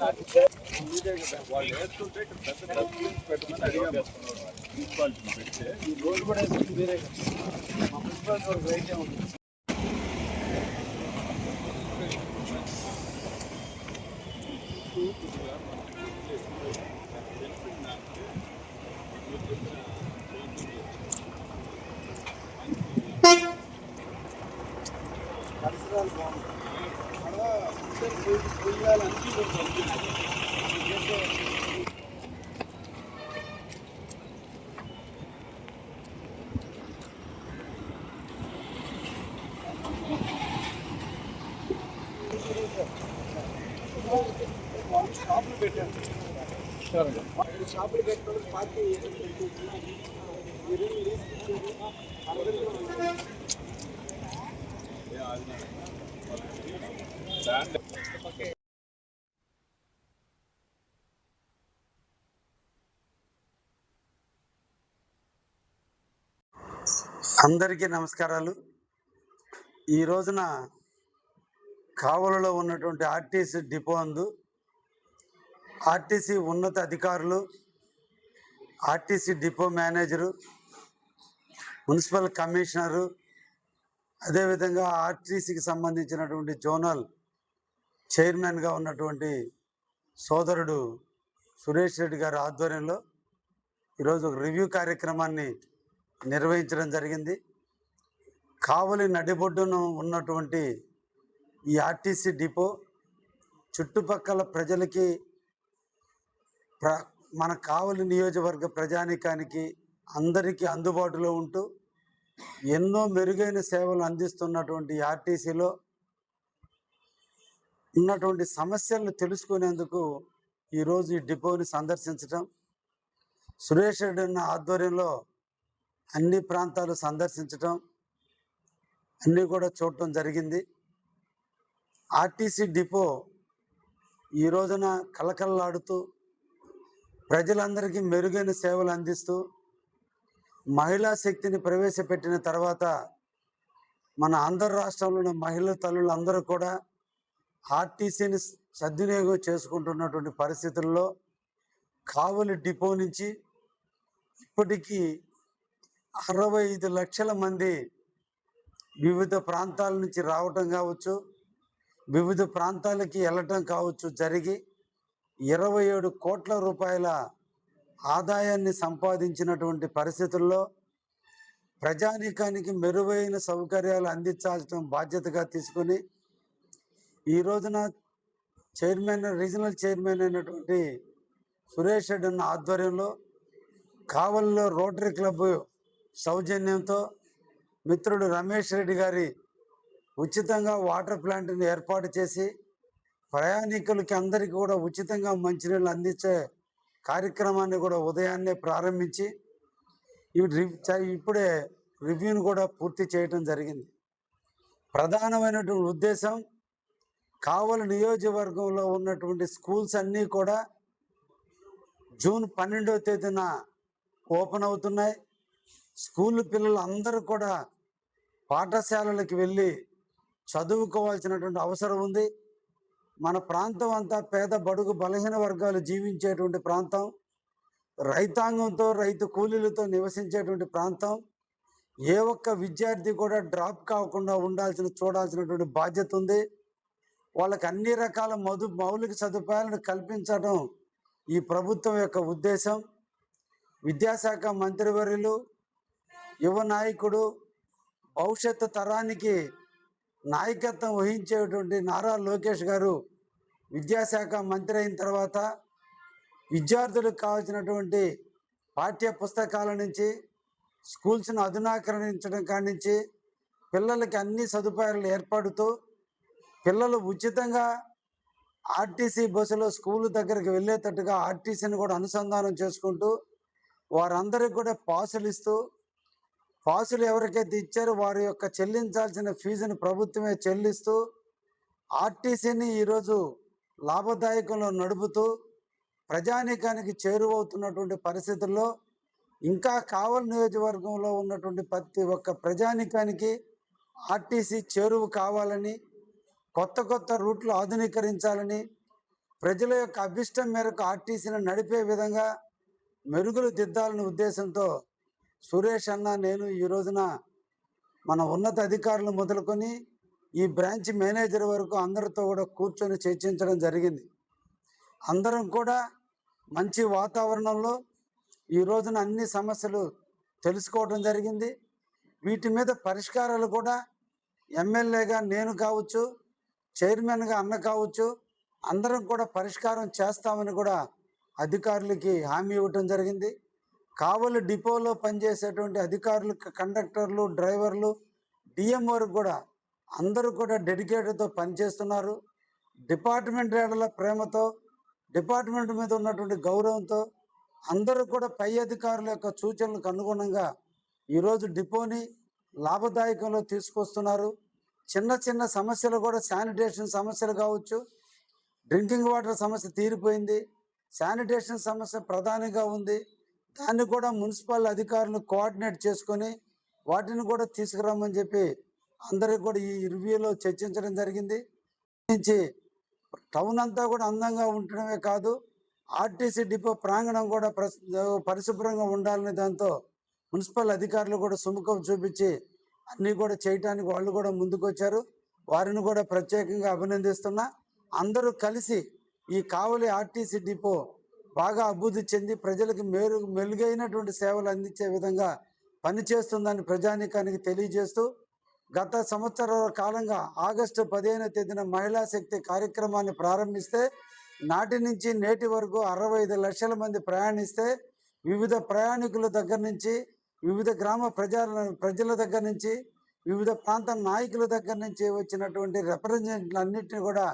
వాళ్ళు వేస్తుంటే ఇక్కడ పెద్ద డస్ట్బిన్స్ పెట్టమని అడిగాము. మున్సిపాలిటీ పెడితే ఈ రోడ్డు కూడా వేస్తుంది మీరే. మా మున్సిపాలిటీ రైతే ఉంది. పరిసరాలు బాగుంటాయి. షాపులు పెట్టాను. షాపులు పెట్టడం పార్టీ అందరికీ నమస్కారాలు. ఈ రోజున కావలలో ఉన్నటువంటి ఆర్టీసీ డిపో అందు ఆర్టీసీ ఉన్నత అధికారులు, RTC depot manager, municipal commissioner, అదేవిధంగా ఆర్టీసీకి సంబంధించినటువంటి జోనల్ చైర్మన్గా ఉన్నటువంటి సోదరుడు సురేష్ రెడ్డి గారి ఆధ్వర్యంలో ఈరోజు ఒక రివ్యూ కార్యక్రమాన్ని నిర్వహించడం జరిగింది. కావలి నడిబొడ్డున ఉన్నటువంటి ఈ ఆర్టీసీ డిపో చుట్టుపక్కల ప్రజలకి, మన కావలి నియోజకవర్గ ప్రజానీకానికి అందరికీ అందుబాటులో ఉంటూ ఎన్నో మెరుగైన సేవలు అందిస్తున్నటువంటి ఆర్టీసీలో ఉన్నటువంటి సమస్యలను తెలుసుకునేందుకు ఈరోజు ఈ డిపోని సందర్శించడం, సురేష్ రెడ్డి ఉన్న ఆధ్వర్యంలో అన్ని ప్రాంతాలు సందర్శించడం, అన్నీ కూడా చూడటం జరిగింది. ఆర్టీసీ డిపో ఈ రోజున కలకలలాడుతూ ప్రజలందరికీ మెరుగైన సేవలు అందిస్తూ మహిళా శక్తిని ప్రవేశపెట్టిన తర్వాత మన ఆంధ్ర రాష్ట్రంలోని మహిళా తల్లులు అందరూ కూడా ఆర్టీసీని సద్వినియోగం చేసుకుంటున్నటువంటి పరిస్థితుల్లో కావలి డిపో నుంచి ఇప్పటికీ 65 లక్షల మంది వివిధ ప్రాంతాల నుంచి రావటం కావచ్చు, వివిధ ప్రాంతాలకి వెళ్ళటం కావచ్చు జరిగి 27 కోట్ల రూపాయల ఆదాయాన్ని సంపాదించినటువంటి పరిస్థితుల్లో ప్రజానీకానికి మెరుగైన సౌకర్యాలు అందించాల్సిన బాధ్యతగా తీసుకుని ఈ రోజున రీజనల్ చైర్మన్ అయినటువంటి సురేష్ రెడ్డి అన్న ఆధ్వర్యంలో కావలిలో రోటరీ క్లబ్ సౌజన్యంతో మిత్రుడు రమేష్ రెడ్డి గారి ఉచితంగా వాటర్ ప్లాంట్ని ఏర్పాటు చేసి ప్రయాణికులకి అందరికీ కూడా ఉచితంగా మంచినీళ్ళు అందించే కార్యక్రమాన్ని కూడా ఉదయాన్నే ప్రారంభించి ఇప్పుడే రివ్యూను కూడా పూర్తి చేయడం జరిగింది. ప్రధానమైనటువంటి ఉద్దేశం కావలి నియోజకవర్గంలో ఉన్నటువంటి స్కూల్స్ అన్నీ కూడా జూన్ 12వ తేదీన ఓపెన్ అవుతున్నాయి. స్కూల్ పిల్లలు అందరూ కూడా పాఠశాలలకు వెళ్ళి చదువుకోవాల్సినటువంటి అవసరం ఉంది. మన ప్రాంతం అంతా పేద బడుగు బలహీన వర్గాలు జీవించేటువంటి ప్రాంతం, రైతాంగంతో రైతు కూలీలతో నివసించేటువంటి ప్రాంతం. ఏ ఒక్క విద్యార్థి కూడా డ్రాప్ కాకుండా చూడాల్సినటువంటి బాధ్యత ఉంది. వాళ్ళకి అన్ని రకాల మౌలిక సదుపాయాలను కల్పించడం ఈ ప్రభుత్వం యొక్క ఉద్దేశం. విద్యాశాఖ మంత్రివర్యులు, యువ నాయకుడు, భవిష్యత్తు తరానికి నాయకత్వం వహించేటువంటి నారా లోకేష్ గారు విద్యాశాఖ మంత్రి అయిన తర్వాత విద్యార్థులకు కావాల్సినటువంటి పాఠ్య పుస్తకాల నుంచి స్కూల్స్ను ఆధునీకరించడం కాడి నుంచి పిల్లలకి అన్ని సదుపాయాలు ఏర్పడుతూ పిల్లలు ఉచితంగా ఆర్టీసీ బస్సులో స్కూల్ దగ్గరికి వెళ్ళేటట్టుగా ఆర్టీసీని కూడా అనుసంధానం చేసుకుంటూ వారందరికీ కూడా పాసులు ఇస్తూ, పాసులు ఎవరికైతే ఇచ్చారో వారి యొక్క చెల్లించాల్సిన ఫీజుని ప్రభుత్వమే చెల్లిస్తూ ఆర్టీసీని ఈరోజు లాభదాయకంలో నడుపుతూ ప్రజానీకానికి చేరువవుతున్నటువంటి పరిస్థితుల్లో ఇంకా కావలి నియోజకవర్గంలో ఉన్నటువంటి ప్రతి ఒక్క ప్రజానీకానికి ఆర్టీసీ చేరువు కావాలని, కొత్త రూట్లు ఆధునీకరించాలని, ప్రజల యొక్క అభిష్టం మేరకు ఆర్టీసీని నడిపే విధంగా మెరుగులు దిద్దాలనే ఉద్దేశంతో సురేష్ అన్న నేను ఈ రోజున మన ఉన్నత అధికారులు మొదలుకొని ఈ బ్రాంచ్ మేనేజర్ వరకు అందరితో కూడా కూర్చొని చర్చించడం జరిగింది. అందరం కూడా మంచి వాతావరణంలో ఈ రోజున అన్ని సమస్యలు తెలుసుకోవడం జరిగింది. వీటి మీద పరిష్కారాలు కూడా ఎమ్మెల్యేగా నేను కావచ్చు, చైర్మన్గా అన్న కావచ్చు, అందరం కూడా పరిష్కారం చేస్తామని కూడా అధికారులకి హామీ ఇవ్వటం జరిగింది. కావలి డిపోలో పనిచేసేటువంటి అధికారులు, కండక్టర్లు, డ్రైవర్లు, డిఎం వరకు కూడా అందరూ కూడా డెడికేటెడ్తో పనిచేస్తున్నారు. డిపార్ట్మెంట్ రేడల ప్రేమతో, డిపార్ట్మెంట్ మీద ఉన్నటువంటి గౌరవంతో అందరూ కూడా పై అధికారుల యొక్క సూచనలకు అనుగుణంగా ఈరోజు డిపోని లాభదాయకంలో తీసుకొస్తున్నారు. చిన్న చిన్న సమస్యలు కూడా శానిటేషన్ సమస్యలు కావచ్చు, డ్రింకింగ్ వాటర్ సమస్య తీరిపోయింది, శానిటేషన్ సమస్య ప్రధానంగా ఉంది. దాన్ని కూడా మున్సిపల్ అధికారులు కోఆర్డినేట్ చేసుకొని వాటిని కూడా తీసుకురామని చెప్పి అందరికి కూడా ఈ రివ్యూలో చర్చించడం జరిగింది. నుంచి టౌన్ అంతా కూడా అందంగా ఉండటమే కాదు, ఆర్టీసీ డిపో ప్రాంగణం కూడా పరిశుభ్రంగా ఉండాలనే దాంతో మున్సిపల్ అధికారులు కూడా సుముఖం చూపించి అన్నీ కూడా చేయటానికి వాళ్ళు కూడా ముందుకొచ్చారు. వారిని కూడా ప్రత్యేకంగా అభినందిస్తున్నా. అందరూ కలిసి ఈ కావలి ఆర్టీసీ డిపో బాగా అభివృద్ధి చెంది ప్రజలకు మెరుగైనటువంటి సేవలు అందించే విధంగా పనిచేస్తుందని ప్రజానీకానికి తెలియజేస్తూ, గత సంవత్సరాల కాలంగా ఆగస్టు 15వ తేదీన మహిళా శక్తి కార్యక్రమాన్ని ప్రారంభిస్తే నాటి నుంచి నేటి వరకు 65 లక్షల మంది ప్రయాణిస్తే వివిధ ప్రయాణికుల దగ్గర నుంచి, వివిధ గ్రామ ప్రజల దగ్గర నుంచి, వివిధ ప్రాంత నాయకుల దగ్గర నుంచి వచ్చినటువంటి రిప్రజెంటేటివ్లు అన్నింటినీ కూడా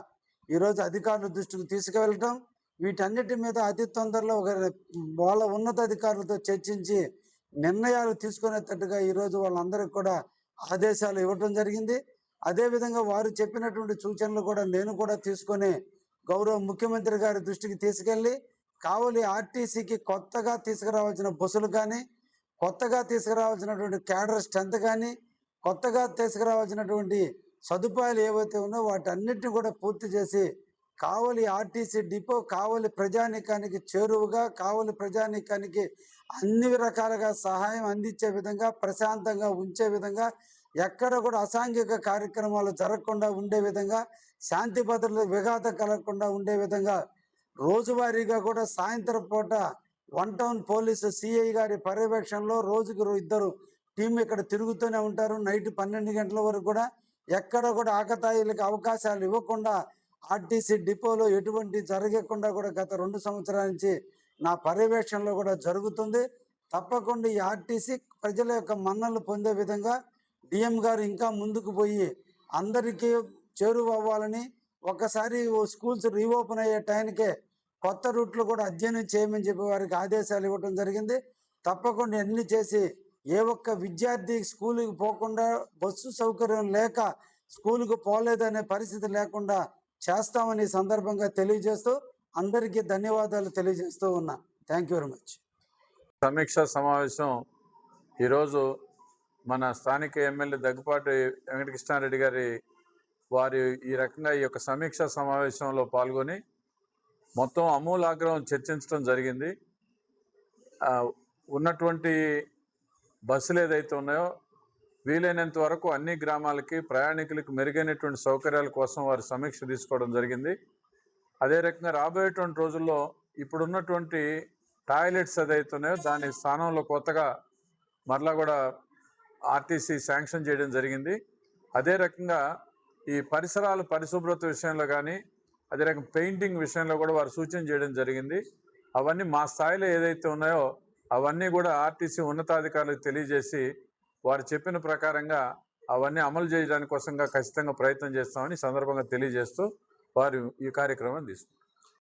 ఈరోజు అధికారుల దృష్టికి తీసుకువెళ్ళటం, వీటన్నిటి మీద అతి తొందరలో వాళ్ళ ఉన్నతాధికారులతో చర్చించి నిర్ణయాలు తీసుకునేటట్టుగా ఈరోజు వాళ్ళందరికీ కూడా ఆదేశాలు ఇవ్వటం జరిగింది. అదేవిధంగా వారు చెప్పినటువంటి సూచనలు కూడా నేను కూడా తీసుకొని గౌరవ ముఖ్యమంత్రి గారి దృష్టికి తీసుకెళ్ళి కావలి ఆర్టీసీకి కొత్తగా తీసుకురావాల్సిన బస్సులు కానీ, కొత్తగా తీసుకురావాల్సినటువంటి క్యాడర్ స్ట్రెంత్ కానీ, కొత్తగా తీసుకురావాల్సినటువంటి సదుపాయాలు ఏవైతే ఉన్నాయో వాటన్నిటిని కూడా పూర్తి చేసి కావలి ఆర్టీసీ డిపో కావలి ప్రజానీకానికి చేరువుగా, కావలి ప్రజానీకానికి అన్ని రకాలుగా సహాయం అందించే విధంగా, ప్రశాంతంగా ఉంచే విధంగా, ఎక్కడ కూడా అసాంఘిక కార్యక్రమాలు జరగకుండా ఉండే విధంగా, శాంతి భద్రతలు విఘాతం కలగకుండా ఉండే విధంగా రోజువారీగా కూడా సాయంత్రం పూట 1 టౌన్ పోలీసు సిఐ గారి పర్యవేక్షణలో రోజుకు 2 టీం ఇక్కడ తిరుగుతూనే ఉంటారు. నైట్ 12 గంటల వరకు కూడా ఎక్కడ కూడా ఆకతాయిలకు అవకాశాలు ఇవ్వకుండా ఆర్టీసీ డిపోలో ఎటువంటి జరగకుండా కూడా గత 2 సంవత్సరాల నుంచి నా పర్యవేక్షణలో కూడా జరుగుతుంది. తప్పకుండా ఈ ఆర్టీసీ ప్రజల యొక్క మన్ననలు పొందే విధంగా డిఎం గారు ఇంకా ముందుకు పోయి అందరికీ చేరువ అవ్వాలని, ఒకసారి స్కూల్స్ రీఓపెన్ అయ్యే టైంకే కొత్త రూట్లు కూడా అధ్యయనం చేయమని చెప్పి వారికి ఆదేశాలు ఇవ్వడం జరిగింది. తప్పకుండా అన్ని చేసి ఏ ఒక్క విద్యార్థి స్కూలుకి పోకుండా, బస్సు సౌకర్యం లేక స్కూలుకు పోలేదనే పరిస్థితి లేకుండా చేస్తామని సందర్భంగా తెలియజేస్తూ అందరికీ ధన్యవాదాలు తెలియజేస్తూ ఉన్నా. Thank you very much. సమీక్షా సమావేశం ఈరోజు మన స్థానిక ఎమ్మెల్యే దగ్గుపాటి వెంకటకృష్ణారెడ్డి గారి వారి ఈ రకంగా ఈ యొక్క సమీక్షా సమావేశంలో పాల్గొని మొత్తం అమూలాగ్రం చర్చించడం జరిగింది. ఉన్నటువంటి బస్సులు ఏదైతే ఉన్నాయో వీలైనంత వరకు అన్ని గ్రామాలకి ప్రయాణికులకు మెరుగైనటువంటి సౌకర్యాల కోసం వారు సమీక్ష తీసుకోవడం జరిగింది. అదే రకంగా రాబోయేటువంటి రోజుల్లో ఇప్పుడున్నటువంటి టాయిలెట్స్ ఏదైతే ఉన్నాయో దాని స్థానంలో కొత్తగా మరలా కూడా ఆర్టీసీ శాంక్షన్ చేయడం జరిగింది. అదే రకంగా ఈ పరిసరాల పరిశుభ్రత విషయంలో కానీ, అదే రకంగా పెయింటింగ్ విషయంలో కూడా వారు సూచన చేయడం జరిగింది. అవన్నీ మా స్థాయిలో ఏదైతే ఉన్నాయో అవన్నీ కూడా ఆర్టీసీ ఉన్నతాధికారులకు తెలియజేసి వారు చెప్పిన ప్రకారంగా అవన్నీ అమలు చేయడానికి కోసంగా ఖచ్చితంగా ప్రయత్నం చేస్తామని సందర్భంగా తెలియజేస్తూ వారు ఈ కార్యక్రమం తీసుకున్నారు.